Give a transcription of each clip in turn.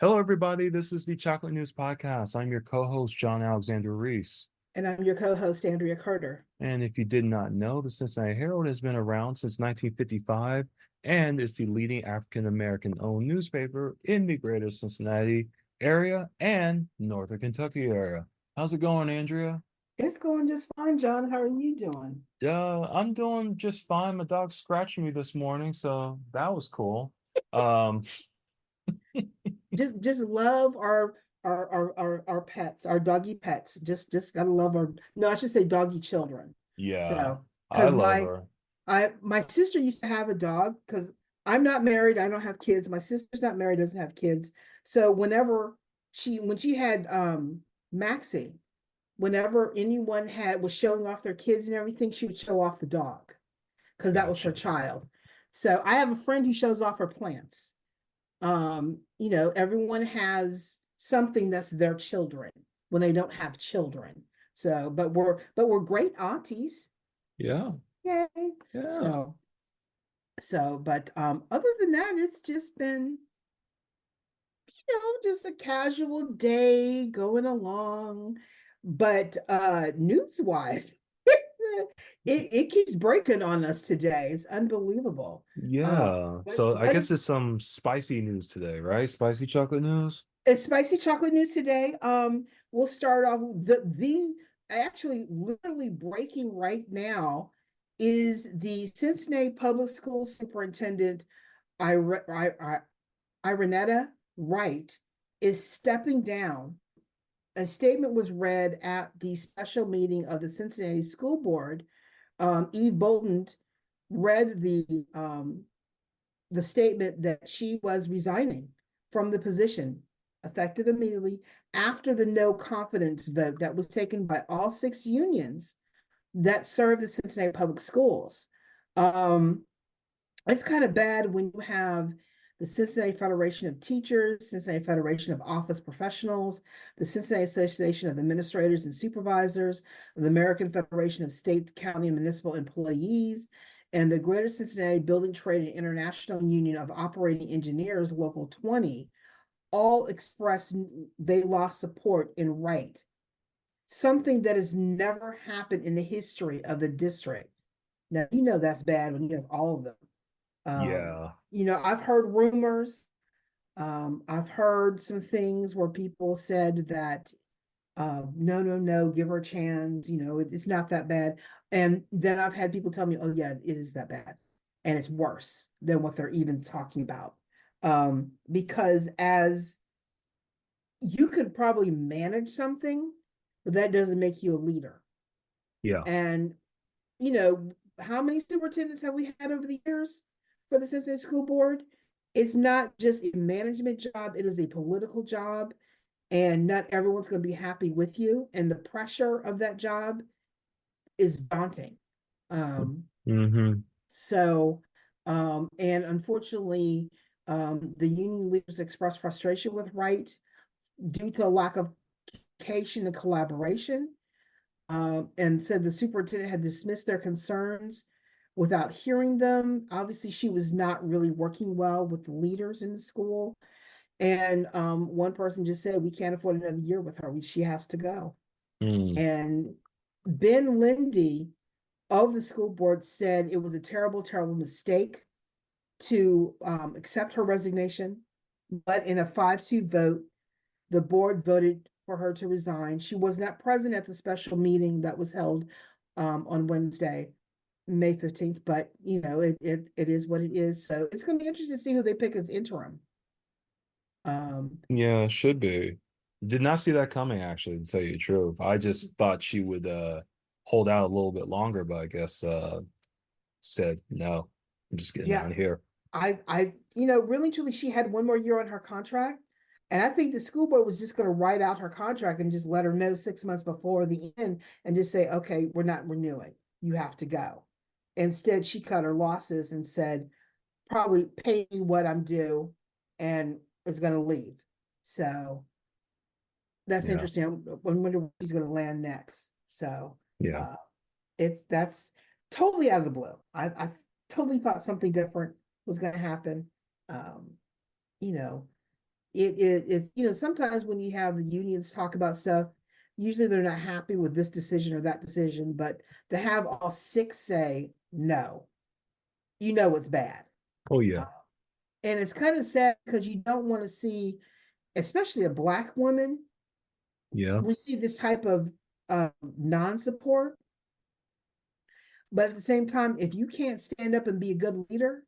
Hello, everybody. This is the Chocolate News Podcast. I'm your co-host, John Alexander Reese. And I'm your co-host, Andria Carter. And if you did not know, the Cincinnati Herald has been around since 1955 and is the leading African American owned newspaper in the greater Cincinnati area and Northern Kentucky area. How's it going, Andrea? It's going just fine, John. How are you doing? I'm doing just fine. My dog scratched me this morning, so that was cool. Um, Just love our pets, our doggy pets. Just gotta love our no, I should say doggy children. yeah, So I because love my her. my sister used to have a dog because I'm not married, I don't have kids. My sister's not married, doesn't have kids. So whenever when she had Maxie, whenever anyone was showing off their kids and everything, she would show off the dog because that was her Gotcha. child. So I have a friend who shows off her plants. Everyone has something that's their children when they don't have children. So, but we're great aunties. Yeah, Yay. yeah. So but other than that, it's just been, just a casual day going along. But news wise, it keeps breaking on us today. It's unbelievable. Yeah. So I What guess it's some spicy news today, right? Spicy chocolate news. is spicy chocolate news today? We'll start off the actually literally breaking right now is the Cincinnati Public Schools Superintendent Iranetta Wright is stepping down. A statement was read at the special meeting of the Cincinnati School Board. Eve Bolton read the statement that she was resigning from the position, effective immediately after the no confidence vote that was taken by all six unions that serve the Cincinnati public schools. Um, it's kind of bad when you have the Cincinnati Federation of Teachers, Cincinnati Federation of Office Professionals, the Cincinnati Association of Administrators and Supervisors, the American Federation of State, County, and Municipal Employees, and the Greater Cincinnati Building Trade and International Union of Operating Engineers, Local 20, all expressed they lost support in Wright, something that has never happened in the history of the district. Now, that's bad when you have all of them. Yeah. I've heard rumors. I've heard some things where people said that, no, no, no, give her a chance. It's not that bad. And then I've had people tell me, oh, yeah, it is that bad. And it's worse than what they're even talking about. Because as you could probably manage something, but that doesn't make you a leader. Yeah. And, how many superintendents have we had over the years for the Cincinnati School Board? It's not just a management job, it is a political job, and not everyone's going to be happy with you. And the pressure of that job is daunting. Um, Mm-hmm. so, and unfortunately, the union leaders expressed frustration with Wright due to a lack of communication and collaboration, and said the superintendent had dismissed their concerns without hearing them. Obviously, she was not really working well with the leaders in the school. And one person just said, we can't afford another year with her. She has to go. Mm. And Ben Lindy of the school board said it was a terrible, terrible mistake to accept her resignation. But in a 5-2 vote, the board voted for her to resign. She was not present at the special meeting that was held on Wednesday, May 15th, but it is what it is. So it's going to be interesting to see who they pick as interim. Yeah, should be. Did not see that coming, actually, to tell you the truth. I just thought she would hold out a little bit longer, but I guess said no. I'm just getting Yeah, out of here. really truly, she had one more year on her contract. And I think the school board was just going to write out her contract and just let her know 6 months before the end and just say, okay, we're not renewing. You have to go. Instead, she cut her losses and said, probably pay me what I'm due and is going to leave. So that's Yeah. interesting. I wonder where she's going to land next. So Yeah. uh, that's totally out of the blue. I totally thought something different was going to happen. Um, you know, it's sometimes when you have the unions talk about stuff, usually they're not happy with this decision or that decision, but to have all six say no, it's bad. Oh Uh, yeah. and it's kind of sad because you don't want to see, especially a Black woman, Yeah. receive this type of non-support. But at the same time, if you can't stand up and be a good leader,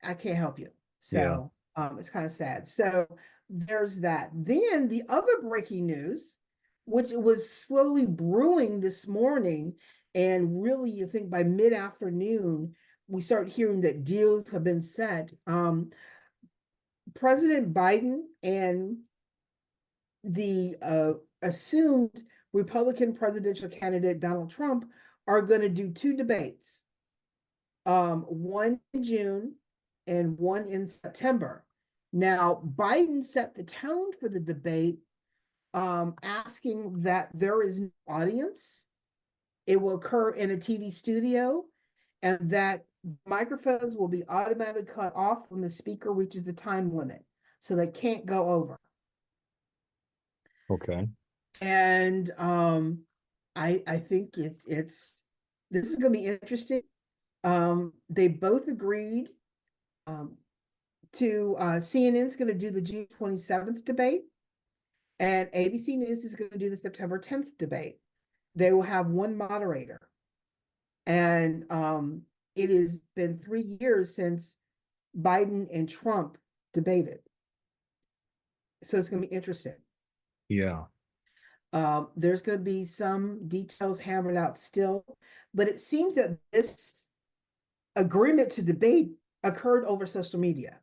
I can't help you. Yeah. So it's kind of sad. So there's that. Then the other breaking news, which was slowly brewing this morning, and really, you think by mid-afternoon, we start hearing that deals have been set. President Biden and the assumed Republican presidential candidate Donald Trump are going to do two debates, one in June and one in September. Now, Biden set the tone for the debate, asking that there is no audience. It will occur in a TV studio, and that microphones will be automatically cut off when the speaker reaches the time limit, so they can't go over. Okay. And I think it's this is going to be interesting. They both agreed, to CNN's going to do the June 27th debate, and ABC News is going to do the September 10th debate. They will have one moderator, and it has been 3 years since Biden and Trump debated, so it's going to be interesting. Yeah. There's going to be some details hammered out still, but it seems that this agreement to debate occurred over social media,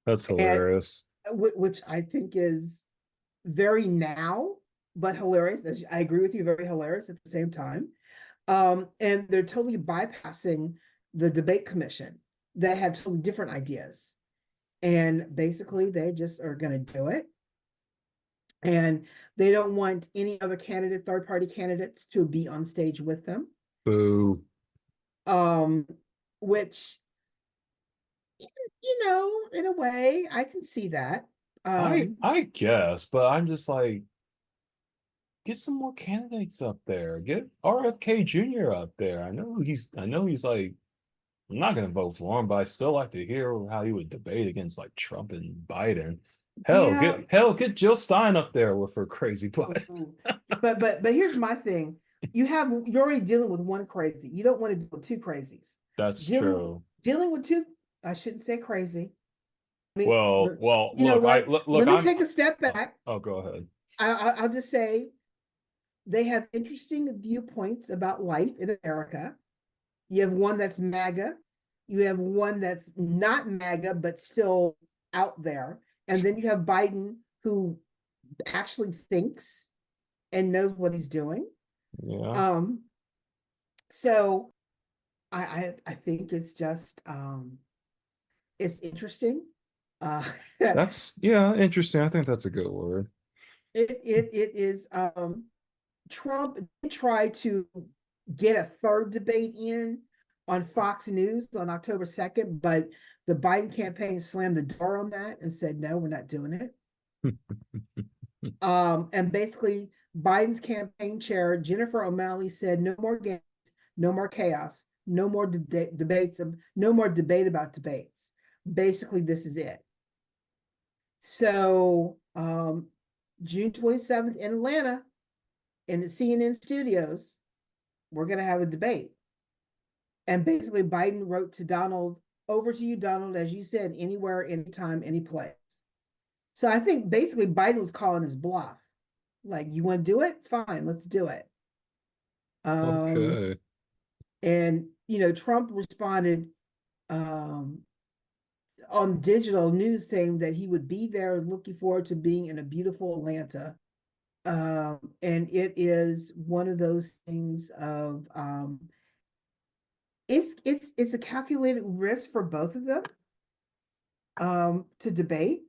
That's and hilarious. which I think is very now, but hilarious. As I agree with you, very hilarious at the same time. And they're totally bypassing the debate commission that had totally different ideas. And basically, they just are going to do it. And they don't want any other candidate, third party candidates, to be on stage with them. Boo. Um, which, in a way, I can see that. I guess, but I'm just like, get some more candidates up there. Get RFK Jr. up there. I know he's like, I'm not gonna vote for him, but I still like to hear how he would debate against like Trump and Biden. Yeah. Get Jill Stein up there with her crazy butt. But here's my thing. You're already dealing with one crazy. You don't want to deal with two crazies. That's Dealing true. dealing with two, I shouldn't say crazy. I mean, you know Look, what? look, Let me take a step back. oh, go ahead. I'll just say they have interesting viewpoints about life in America. You have one that's MAGA. You have one that's not MAGA, but still out there. And then you have Biden, who actually thinks and knows what he's doing. Yeah. Um, so I think it's just it's interesting. Uh, Yeah, interesting. I think that's a good word. it is Trump tried to get a third debate in on Fox News on October 2nd, but the Biden campaign slammed the door on that and said, no, we're not doing it. And basically, Biden's campaign chair, Jennifer O'Malley, said, no more games, no more chaos, no more debates, no more debate about debates. Basically, this is it. So, June 27th in Atlanta, in the CNN studios, we're going to have a debate. And basically, Biden wrote to Donald, over to you, Donald, as you said, anywhere, anytime, any place. So I think basically Biden was calling his bluff. Like, you want to do it? Fine, let's do it. Okay. And, Trump responded on digital news saying that he would be there, looking forward to being in a beautiful Atlanta. And it is one of those things of it's a calculated risk for both of them to debate.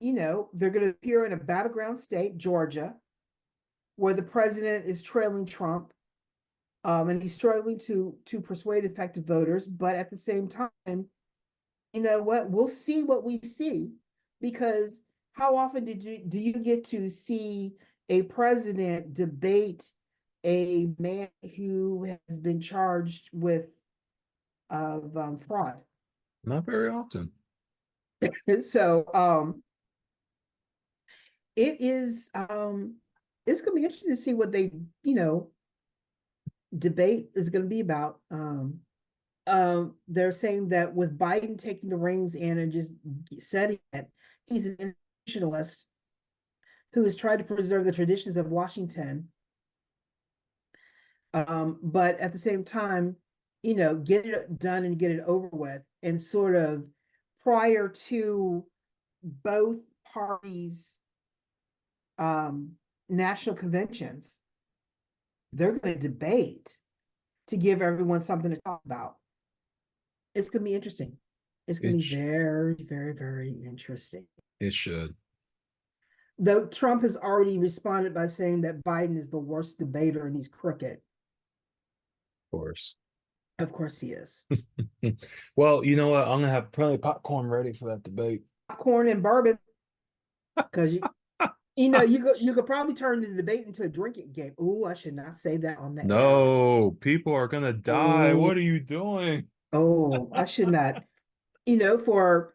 They're going to appear in a battleground state, Georgia, where the president is trailing Trump, and he's struggling to persuade effective voters, but at the same time, you know what? We'll see what we see, because how often do you get to see a president debate a man who has been charged with fraud? Not very often. So it is it's gonna be interesting to see what they, debate is gonna be about. They're saying that with Biden taking the reins in and just setting it, he's an institutionalist who has tried to preserve the traditions of Washington, but at the same time, get it done and get it over with. And sort of prior to both parties' national conventions, they're going to debate to give everyone something to talk about. It's going to be interesting. It's going to be very, very, very interesting. It should. Though Trump has already responded by saying that Biden is the worst debater and he's crooked. Of course. Of course he is. Well, you know what? I'm gonna have plenty of popcorn ready for that debate. Popcorn and bourbon, because you could probably turn the debate into a drinking game. Ooh, I should not say that on the air. No, people are gonna die. Ooh. What are you doing? Oh, I should not. For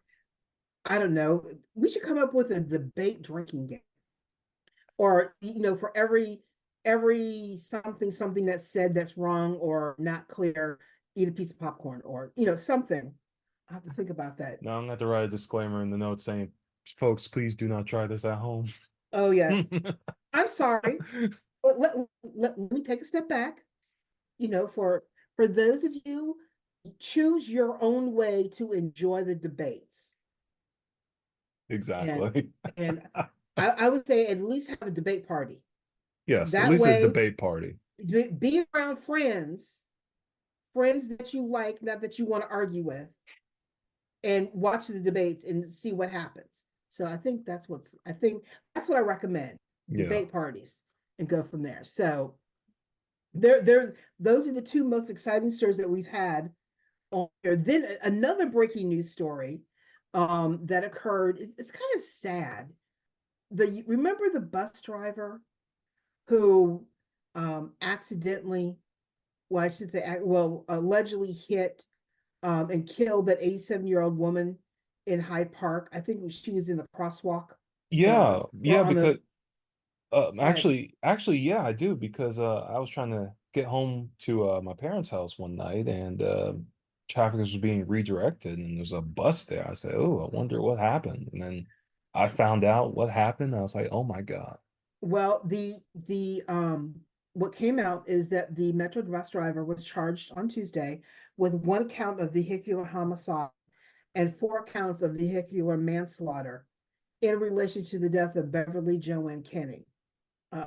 I don't know, we should come up with a debate drinking game, or for every something that's said that's wrong or not clear, eat a piece of popcorn, or something. I have to think about that. No, I'm gonna have to write a disclaimer in the note saying, folks, please do not try this at home. Oh yes, I'm sorry, but let me take a step back. For those of you, choose your own way to enjoy the debates. Exactly. And I would say at least have a debate party. Yes, at That least a way, debate party. be around friends that you like, not that you want to argue with, and watch the debates and see what happens. So I think that's what I recommend. Yeah. Debate parties and go from there. So those are the two most exciting stories that we've had on there. Then another breaking news story that occurred. It's kind of sad. Remember the bus driver who accidentally, well, I should say, allegedly hit and killed that 87-year-old woman in Hyde Park. I think she was in the crosswalk. Yeah, Or yeah, on because the actually, yeah, I do because I was trying to get home to my parents' house one night and traffic was being redirected and there's a bus there. I said, "Oh, I wonder what happened." And then I found out what happened. I was like, "Oh my God." Well, the what came out is that the Metro bus driver was charged on Tuesday with one count of vehicular homicide and 4 counts of vehicular manslaughter in relation to the death of Beverly Joanne Kenny,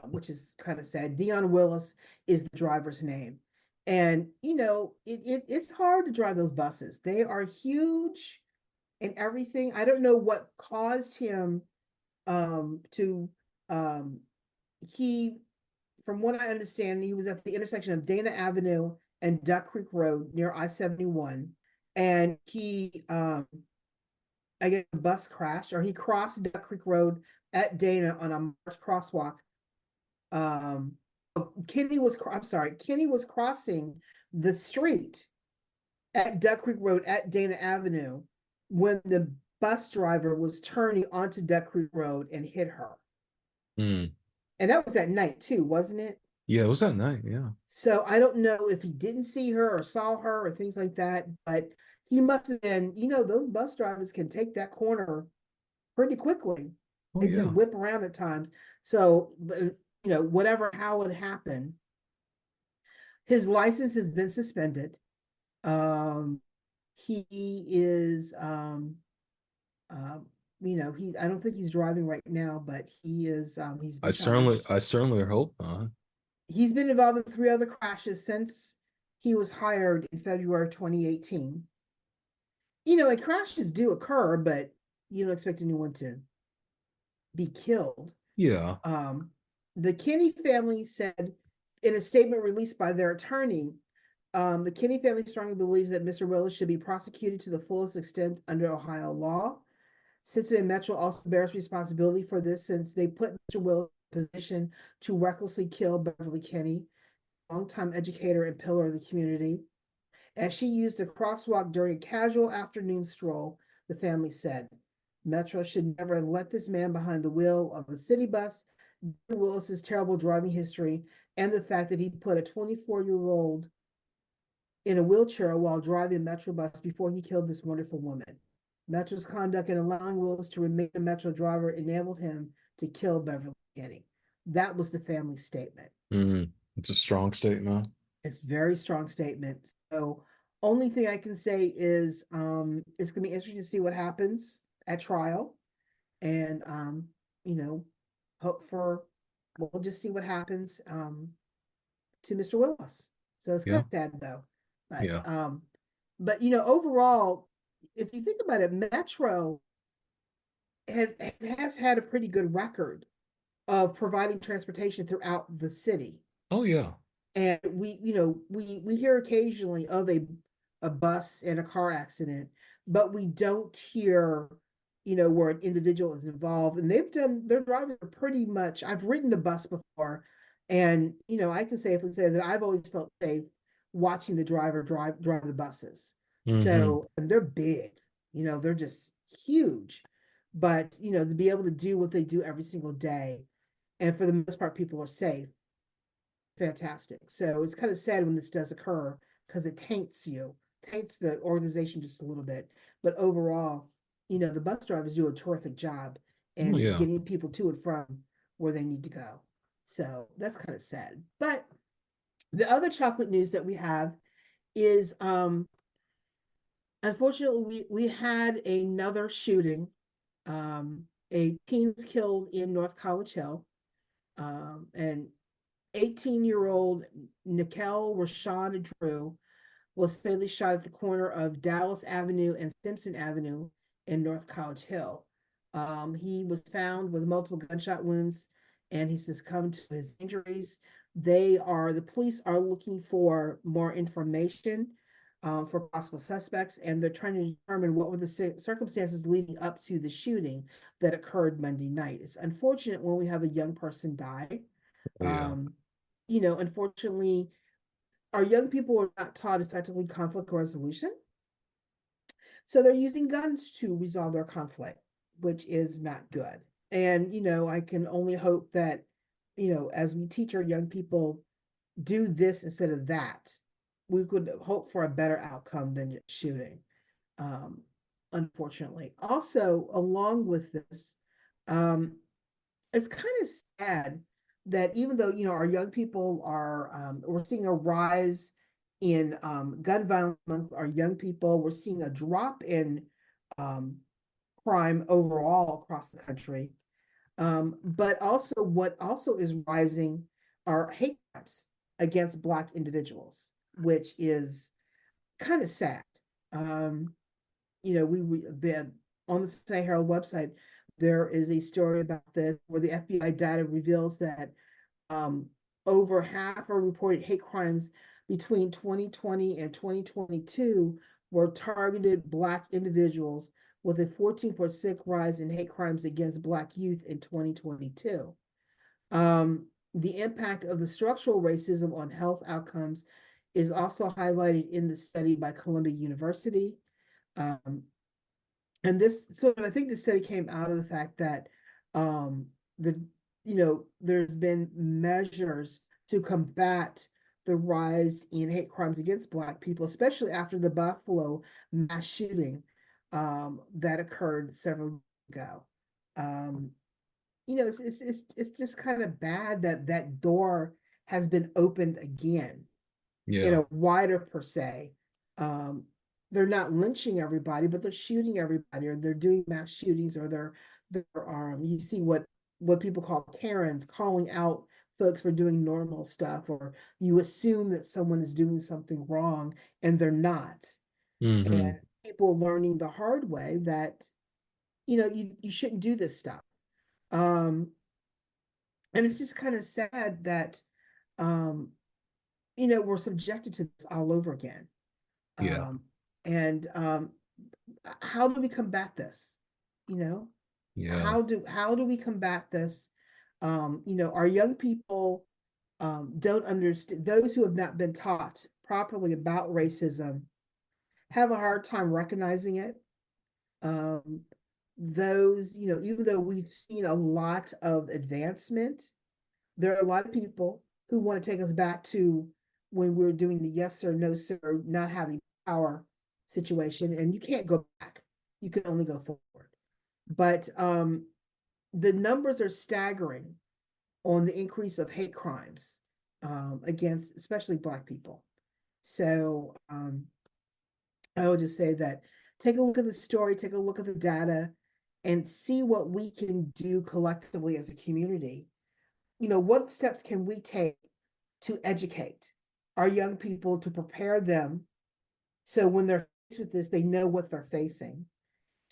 which is kind of sad. Dion Willis is the driver's name. And it's hard to drive those buses. They are huge and everything. I don't know what caused him to he from what I understand, he was at the intersection of Dana Avenue and Duck Creek Road near I-71. And he I guess a bus crashed, or he crossed Duck Creek Road at Dana on a March crosswalk. Kenny was crossing the street at Duck Creek Road at Dana Avenue when the bus driver was turning onto Duck Creek Road and hit her. Mm. And that was at night too, wasn't it? Yeah, it was that night. Yeah. So I don't know if he didn't see her or saw her or things like that, but he must have been, those bus drivers can take that corner pretty quickly Oh and just yeah. whip around at times. So, how it happened, his license has been suspended. He is, I don't think he's driving right now, but he is, he's been charged. I certainly hope not. He's been involved in 3 other crashes since he was hired in February 2018. And crashes do occur, but you don't expect anyone to be killed. Yeah. The Kenny family said in a statement released by their attorney The Kinney family strongly believes that Mr. Willis should be prosecuted to the fullest extent under Ohio law. Cincinnati Metro also bears responsibility for this since they put Mr. Willis in a position to recklessly kill Beverly Kinney, longtime educator and pillar of the community. As she used a crosswalk during a casual afternoon stroll, the family said, Metro should never have let this man behind the wheel of a city bus, Willis's terrible driving history, and the fact that he put a 24-year-old in a wheelchair while driving a Metro bus before he killed this wonderful woman. Metro's conduct in allowing Willis to remain a Metro driver enabled him to kill Beverly Kenny. That was the family statement. It's a strong statement. It's a very strong statement. So only thing I can say is it's gonna be interesting to see what happens at trial. And hope for we'll just see what happens to Mr. Willis. So it's kind Yeah. of sad though. Yeah. But overall, if you think about it, Metro has had a pretty good record of providing transportation throughout the city. Oh yeah. And we hear occasionally of a bus and a car accident, but we don't hear where an individual is involved. And their drivers are pretty much, I've ridden a bus before, and I can safely say that I've always felt safe watching the driver drive the buses. So, and they're big, they're just huge. But to be able to do what they do every single day, and for the most part, people are safe. Fantastic. So it's kind of sad when this does occur because it taints the organization just a little bit. But overall, the bus drivers do a terrific job Oh in yeah. getting people to and from where they need to go. So that's kind of sad. But the other chocolate news that we have is unfortunately we had another shooting. A teen was killed in North College Hill. And 18-year-old Nikel Rashad Drew was fatally shot at the corner of Dallas Avenue and Simpson Avenue in North College Hill. He was found with multiple gunshot wounds and he succumbed to his injuries. The police are looking for more information for possible suspects, and they're trying to determine what were the circumstances leading up to the shooting that occurred Monday night. It's unfortunate when we have a young person die. Oh yeah. Unfortunately, our young people are not taught effectively conflict resolution. So they're using guns to resolve their conflict, which is not good. And, I can only hope that, as we teach our young people, do this instead of that, we could hope for a better outcome than just shooting. Unfortunately. Also, along with this, it's kind of sad that even though our young people are we're seeing a rise in gun violence among our young people, we're seeing a drop in crime overall across the country, but also what also is rising are hate crimes against Black individuals, which is kind of sad. On the Cincinnati Herald website, there is a story about this where the FBI data reveals that over half of reported hate crimes between 2020 and 2022 were targeted Black individuals, with a 14% rise in hate crimes against Black youth in 2022. The impact of the structural racism on health outcomes is also highlighted in the study by Columbia University. And I think the study came out of the fact that there's been measures to combat the rise in hate crimes against Black people, especially after the Buffalo mass shooting that occurred several years ago. It's just kind of bad that door has been opened again in Yeah. a wider per se. They're not lynching everybody, but they're shooting everybody, or they're doing mass shootings, or you see what people call Karens calling out folks for doing normal stuff, or you assume that someone is doing something wrong and they're not. And people learning the hard way that you shouldn't do this stuff. And it's just kind of sad that we're subjected to this all over again. Yeah. And how do we combat this? You know, Yeah. how do we combat this? Our young people don't understand, those who have not been taught properly about racism have a hard time recognizing it. Um, those, even though we've seen a lot of advancement, there are a lot of people who want to take us back to when we were doing the yes sir, no sir, not having power situation, and you can't go back. You can only go forward. But the numbers are staggering on the increase of hate crimes against especially Black people. So I would just say that take a look at the story, take a look at the data, and see what we can do collectively as a community. What steps can we take to educate our young people, to prepare them so when they're faced with this, they know what they're facing.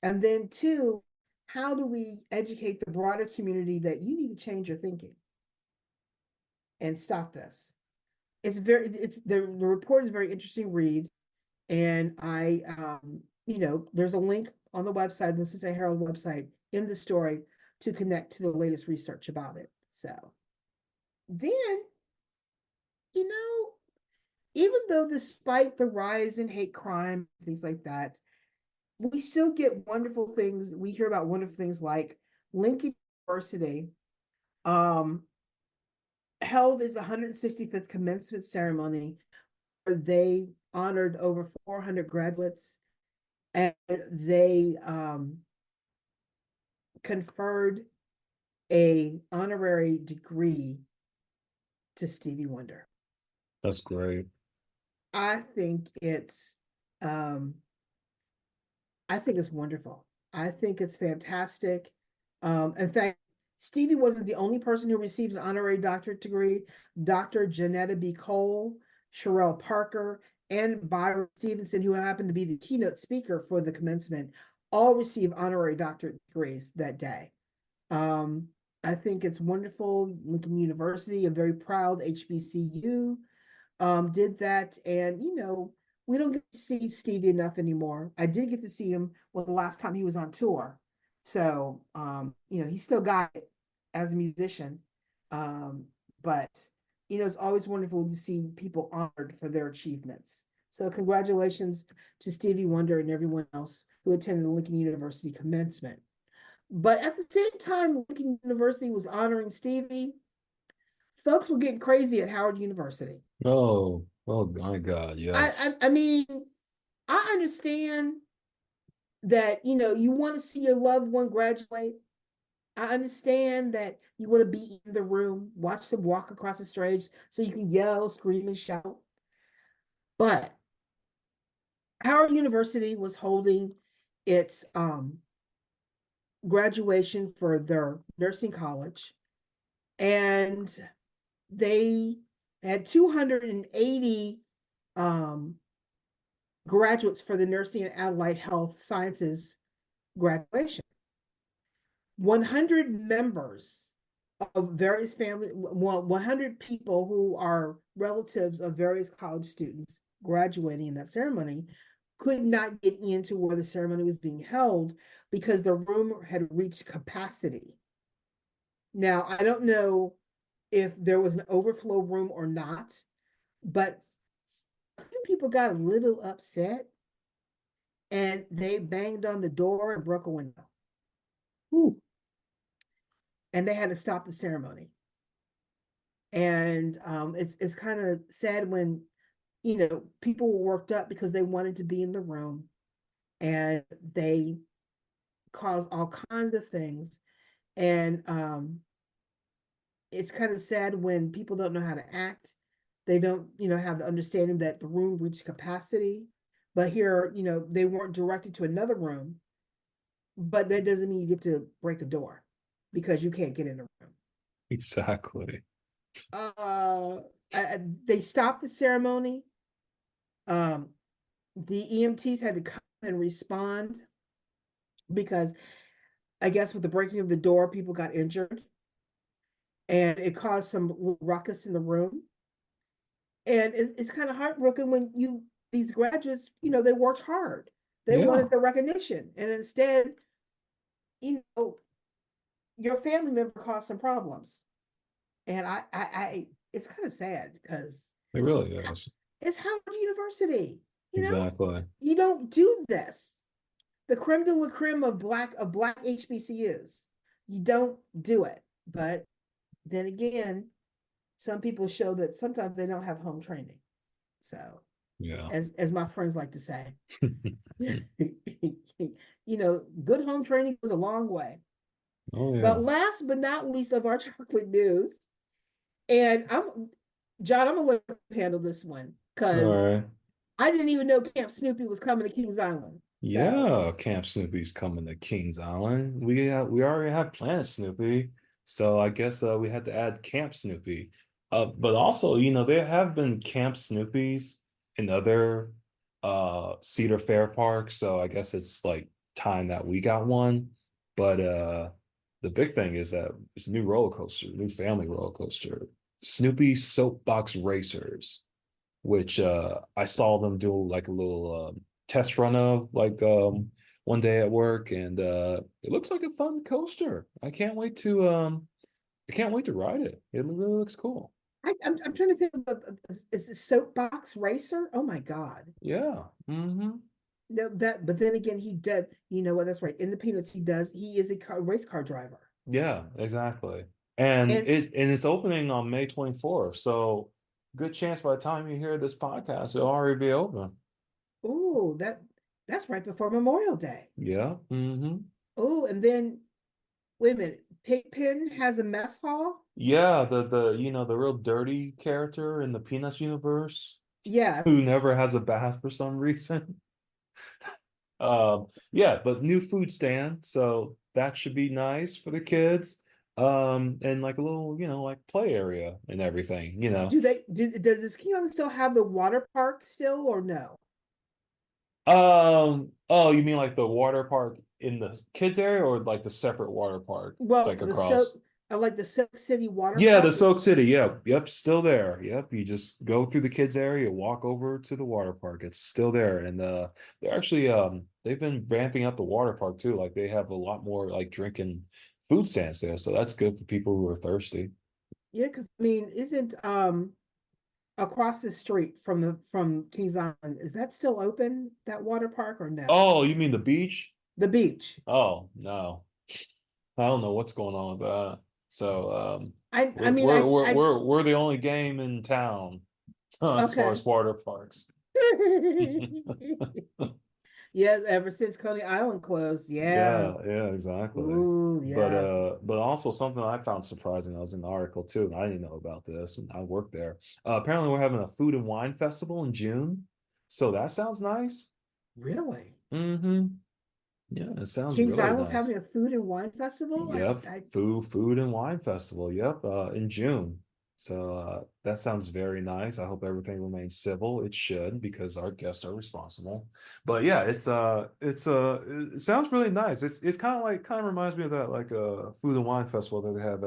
And then two, how do we educate the broader community that you need to change your thinking and stop this? The report is a very interesting read. And there's a link on the website, the Cincinnati Herald website, in the story to connect to the latest research about it. So then, you know, even though despite the rise in hate crime, things like that, we still get wonderful things. We hear about wonderful things like Lincoln University held its 165th commencement ceremony where they honored over 400 graduates, and they conferred a honorary degree to Stevie Wonder. That's great. I think it's um, I think it's wonderful. I think it's fantastic. In fact, Stevie wasn't the only person who received an honorary doctorate degree. Dr. Janetta B. Cole, Sherelle Parker, and Byron Stevenson, who happened to be the keynote speaker for the commencement, all received honorary doctorate degrees that day. Um, I think it's wonderful. Lincoln University, a very proud HBCU, did that. And, we don't get to see Stevie enough anymore. I did get to see him the last time he was on tour. So, he still got it as a musician. Um, but, it's always wonderful to see people honored for their achievements. So congratulations to Stevie Wonder and everyone else who attended the Lincoln University commencement. But at the same time, Lincoln University was honoring Stevie, folks were getting crazy at Howard University. Oh my God, I, yes. I, I mean, I understand that you want to see your loved one graduate. I understand that you want to be in the room, watch them walk across the stage so you can yell, scream, and shout. But Howard University was holding its graduation for their nursing college, and they had 280 um, graduates for the nursing and allied health sciences graduation. 100 members of various family, 100 people who are relatives of various college students graduating in that ceremony could not get into where the ceremony was being held because the room had reached capacity. Now, I don't know if there was an overflow room or not, but a few people got a little upset and they banged on the door and broke a window. Ooh. And they had to stop the ceremony. And it's kind of sad when people were worked up because they wanted to be in the room, and they caused all kinds of things. And it's kind of sad when people don't know how to act. They don't have the understanding that the room reached capacity, but here they weren't directed to another room, but that doesn't mean you get to break the door because you can't get in the room. Exactly. uh they stopped the ceremony. um the EMTs had to come and respond because I guess with the breaking of the door, people got injured and it caused some ruckus in the room. And it's kind of heartbroken when these graduates, they worked hard. They Yeah, wanted the recognition. And instead, you know, your family member caused some problems. And it's kind of sad because it really it's, is. it's Howard University. You know, Exactly. you don't do this. The creme de la creme of black HBCUs. You don't do it. But then again, some people show that sometimes they don't have home training. So, Yeah. as my friends like to say, good home training goes a long way. Oh yeah. But last but not least of our chocolate news, and John, I'm gonna let you handle this one All because right. I didn't even know Camp Snoopy was coming to Kings Island. So, Yeah, Camp Snoopy's coming to Kings Island. We already have Planet Snoopy, so I guess we had to add Camp Snoopy. But also, there have been Camp Snoopys in other Cedar Fair parks, so I guess it's like time that we got one. But the big thing is that it's a new roller coaster, new family roller coaster, Snoopy Soapbox Racers, which I saw them do like a little test run of like one day at work, and it looks like a fun coaster. I can't wait to ride it. It really looks cool. I'm trying to think of is it Soapbox Racer? Oh my God. Yeah. No, but then again, he does, you know what? That's right. In the Peanuts, he is a race car driver. Yeah, exactly. And And it's opening on May 24th. So good chance by the time you hear this podcast, it'll already be open. oh, that's right before Memorial Day. Yeah. Oh, and then wait a minute. Pigpen has a mess hall. Yeah, the real dirty character in the Peanuts universe Yeah. who never has a bath for some reason. Yeah, but new food stand, so that should be nice for the kids. And like a little, like play area and everything. Does this Kingdom still have the water park still or no? Oh, you mean like the water park in the kids area or like the separate water park Well, like across? I like the Silk City water Yeah, the park. Soak City. Yep, still there. Yep, you just go through the kids area, walk over to the water park. It's still there, and they're actually they've been ramping up the water park too. Like they have a lot more like drinking food stands there, so that's good for people who are thirsty. Yeah, because I mean, isn't across the street from Kings Island, is that still open, that water park or no? Oh, you mean the beach? The beach. Oh no, I don't know what's going on with that. So I mean we're the only game in town as far okay. as water parks. Yeah, ever since Coney Island closed. Yeah. Yeah, exactly. Ooh, yes. But also something I found surprising. I was in the article too, and I didn't know about this. And I worked there. Apparently, we're having a food and wine festival in June, so that sounds nice. Really? Mm-hmm. Yeah, it sounds Kings really Island's nice. having a food and wine festival? Yep, I food and wine festival. Yep, in June. So that sounds very nice. I hope everything remains civil. It should because our guests are responsible. But yeah, it sounds really nice. It's kind of reminds me of that like food and wine festival that they have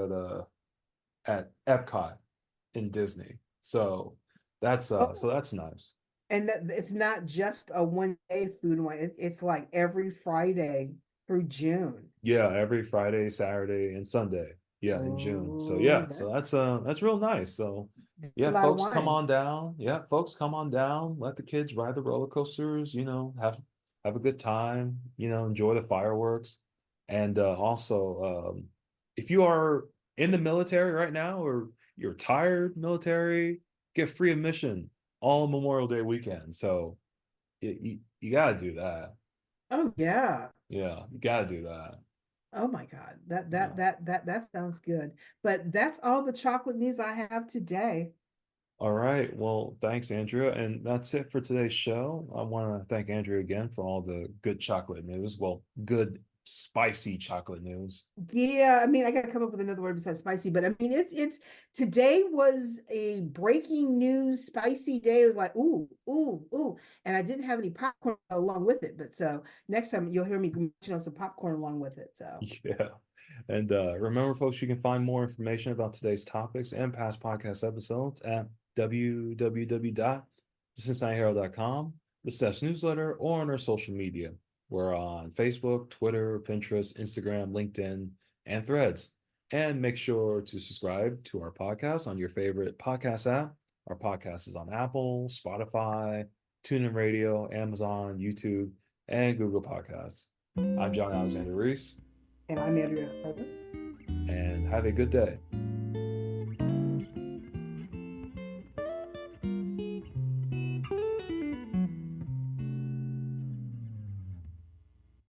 at Epcot in Disney. So that's nice. and that it's not just a 1 day food and wine. It's like every Friday through June. Yeah, every Friday, Saturday, and Sunday. Yeah, in June. So Oh, yeah, so that's real nice. So a yeah, lot of folks come wine. on down. Yeah, folks come on down. Let the kids ride the roller coasters, have a good time, enjoy the fireworks. And also if you are in the military right now or you're retired military, get free admission all Memorial Day weekend. So you gotta do that. Oh yeah. Yeah, you gotta do that. Oh my God. Yeah. That sounds good. But that's all the chocolate news I have today. All right. Well, thanks, Andrea. And that's it for today's show. I want to thank Andrea again for all the good chocolate news. Well, good spicy chocolate news. Yeah, I mean, I gotta come up with another word besides spicy, but I mean, it's today was a breaking news spicy day. It was like, ooh, and I didn't have any popcorn along with it, but so next time you'll hear me mention on some popcorn along with it. So Yeah. And remember, folks, you can find more information about today's topics and past podcast episodes at www.thecincinnatiherald.com, the Seth's newsletter, or on our social media. We're on Facebook, Twitter, Pinterest, Instagram, LinkedIn, and Threads. And make sure to subscribe to our podcast on your favorite podcast app. Our podcast is on Apple, Spotify, TuneIn Radio, Amazon, YouTube, and Google Podcasts. I'm John Alexander Reese. And I'm Andria. And have a good day.